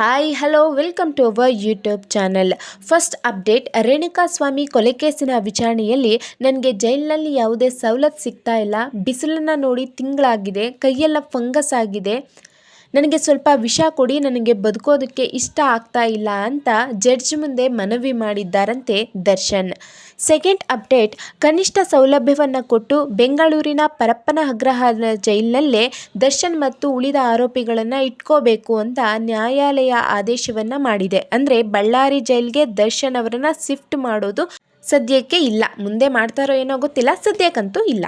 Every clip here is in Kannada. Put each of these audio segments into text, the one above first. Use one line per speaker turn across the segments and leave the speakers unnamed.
Hi hello welcome to our YouTube channel. First update, Renukaswamy ಕೊಲೆ ಕೇಸಿನ ವಿಚಾರಣೆಯಲ್ಲಿ ನನಗೆ ಜೈಲಿನಲ್ಲಿ ಯಾವುದೇ ಸವಲತ್ತು ಸಿಗ್ತಾ ಇಲ್ಲ. ಬಿಸಿಲನ್ನು ನೋಡಿ ತಿಂಗಳಾಗಿದೆ, ಕೈಯೆಲ್ಲ ಫಂಗಸ್ ಆಗಿದೆ. ನನಗೆ ಸ್ವಲ್ಪ ವಿಷ ಕೊಡಿ, ನನಗೆ ಬದುಕೋದಕ್ಕೆ ಇಷ್ಟ ಆಗ್ತಾ ಇಲ್ಲ ಅಂತ ಜಡ್ಜ್ ಮುಂದೆ ಮನವಿ ಮಾಡಿದ್ದಾರಂತೆ ದರ್ಶನ್. ಸೆಕೆಂಡ್ ಅಪ್ಡೇಟ್, ಕನಿಷ್ಠ ಸೌಲಭ್ಯವನ್ನು ಕೊಟ್ಟು ಬೆಂಗಳೂರಿನ ಪರಪ್ಪನ ಅಗ್ರಹಾರ ಜೈಲಿನಲ್ಲೇ ದರ್ಶನ್ ಮತ್ತು ಉಳಿದ ಆರೋಪಿಗಳನ್ನು ಇಟ್ಕೋಬೇಕು ಅಂತ ನ್ಯಾಯಾಲಯ ಆದೇಶವನ್ನು ಮಾಡಿದೆ. ಅಂದರೆ ಬಳ್ಳಾರಿ ಜೈಲಿಗೆ ದರ್ಶನ್ ಅವರನ್ನು ಶಿಫ್ಟ್ ಮಾಡೋದು ಸದ್ಯಕ್ಕೆ ಇಲ್ಲ. ಮುಂದೆ ಮಾಡ್ತಾರೋ ಏನೋ ಗೊತ್ತಿಲ್ಲ, ಸದ್ಯಕ್ಕಂತೂ ಇಲ್ಲ.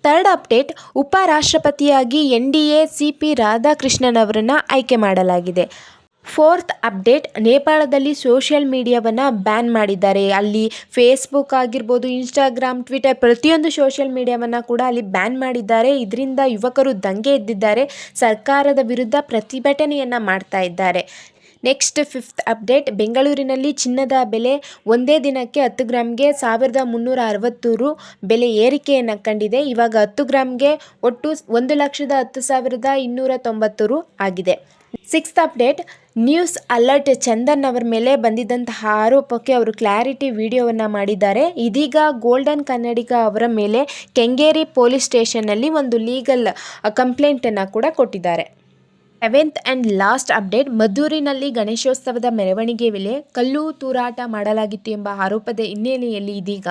ಥರ್ಡ್ ಅಪ್ಡೇಟ್, ಉಪರಾಷ್ಟ್ರಪತಿಯಾಗಿ NDA CP ರಾಧಾಕೃಷ್ಣನ್ ಅವರನ್ನು ಆಯ್ಕೆ ಮಾಡಲಾಗಿದೆ. ಫೋರ್ತ್ ಅಪ್ಡೇಟ್, ನೇಪಾಳದಲ್ಲಿ ಸೋಷಿಯಲ್ ಮೀಡಿಯಾವನ್ನು ಬ್ಯಾನ್ ಮಾಡಿದ್ದಾರೆ. ಅಲ್ಲಿ ಫೇಸ್ಬುಕ್ ಆಗಿರ್ಬೋದು, ಇನ್ಸ್ಟಾಗ್ರಾಮ್, ಟ್ವಿಟರ್ ಪ್ರತಿಯೊಂದು ಸೋಷಿಯಲ್ ಮೀಡಿಯಾವನ್ನು ಕೂಡ ಅಲ್ಲಿ ಬ್ಯಾನ್ ಮಾಡಿದ್ದಾರೆ. ಇದರಿಂದ ಯುವಕರು ದಂಗೆ ಎದ್ದಿದ್ದಾರೆ, ಸರ್ಕಾರದ ವಿರುದ್ಧ ಪ್ರತಿಭಟನೆಯನ್ನು ಮಾಡ್ತಾ ಇದ್ದಾರೆ. ನೆಕ್ಸ್ಟ್ ಫಿಫ್ತ್ ಅಪ್ಡೇಟ್, ಬೆಂಗಳೂರಿನಲ್ಲಿ ಚಿನ್ನದ ಬೆಲೆ ಒಂದೇ ದಿನಕ್ಕೆ 10 ಗ್ರಾಮ್ಗೆ ರು ಬೆಲೆ ಏರಿಕೆಯನ್ನು ಕಂಡಿದೆ. ಇವಾಗ 10 ಗ್ರಾಮ್ಗೆ ಒಟ್ಟು 1,10,290 ರು ಆಗಿದೆ. Sixth update, news alert Chandan ಅವರ ಮೇಲೆ ಬಂದಿದ್ದಂತಹ ಆರೋಪಕ್ಕೆ ಅವರು ಕ್ಲಾರಿಟಿ ವಿಡಿಯೋವನ್ನು ಮಾಡಿದ್ದಾರೆ. ಇದೀಗ ಗೋಲ್ಡನ್ ಕನ್ನಡಿಗ ಅವರ ಮೇಲೆ ಕೆಂಗೇರಿ ಪೊಲೀಸ್ ಸ್ಟೇಷನ್ನಲ್ಲಿ ಒಂದು ಲೀಗಲ್ ಕಂಪ್ಲೇಂಟನ್ನು ಕೂಡ ಕೊಟ್ಟಿದ್ದಾರೆ. ಸೆವೆಂತ್ ಆ್ಯಂಡ್ ಲಾಸ್ಟ್ ಅಪ್ಡೇಟ್, ಮದ್ದೂರಿನಲ್ಲಿ ಗಣೇಶೋತ್ಸವದ ಮೆರವಣಿಗೆ ವೇಳೆ ಕಲ್ಲು ತೂರಾಟ ಮಾಡಲಾಗಿತ್ತು ಎಂಬ ಆರೋಪದ ಹಿನ್ನೆಲೆಯಲ್ಲಿ ಇದೀಗ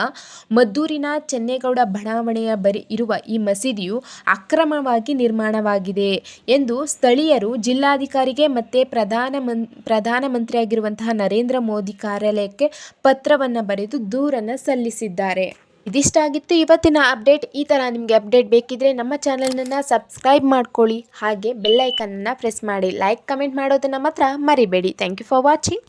ಮದ್ದೂರಿನ ಚೆನ್ನೇಗೌಡ ಬಡಾವಣೆಯ ಬಳಿ ಇರುವ ಈ ಮಸೀದಿಯು ಅಕ್ರಮವಾಗಿ ನಿರ್ಮಾಣವಾಗಿದೆ ಎಂದು ಸ್ಥಳೀಯರು ಜಿಲ್ಲಾಧಿಕಾರಿಗೆ ಮತ್ತು ಪ್ರಧಾನಮಂತ್ರಿಯಾಗಿರುವಂತಹ ನರೇಂದ್ರ ಮೋದಿ ಕಾರ್ಯಾಲಯಕ್ಕೆ ಪತ್ರವನ್ನು ಬರೆದು ದೂರನ್ನು ಸಲ್ಲಿಸಿದ್ದಾರೆ. ಇದಿಷ್ಟಾಗಿತ್ತು ಇವತ್ತಿನ ಅಪ್ಡೇಟ್. ಈ ಥರ ನಿಮಗೆ ಅಪ್ಡೇಟ್ ಬೇಕಿದ್ರೆ ನಮ್ಮ ಚಾನಲನ್ನು ಸಬ್ಸ್ಕ್ರೈಬ್ ಮಾಡ್ಕೊಳ್ಳಿ, ಹಾಗೆ ಬೆಲ್ ಐಕನನ್ನು ಪ್ರೆಸ್ ಮಾಡಿ, ಲೈಕ್ ಕಮೆಂಟ್ ಮಾಡೋದನ್ನು ಮಾತ್ರ ಮರಿಬೇಡಿ. Thank you for watching.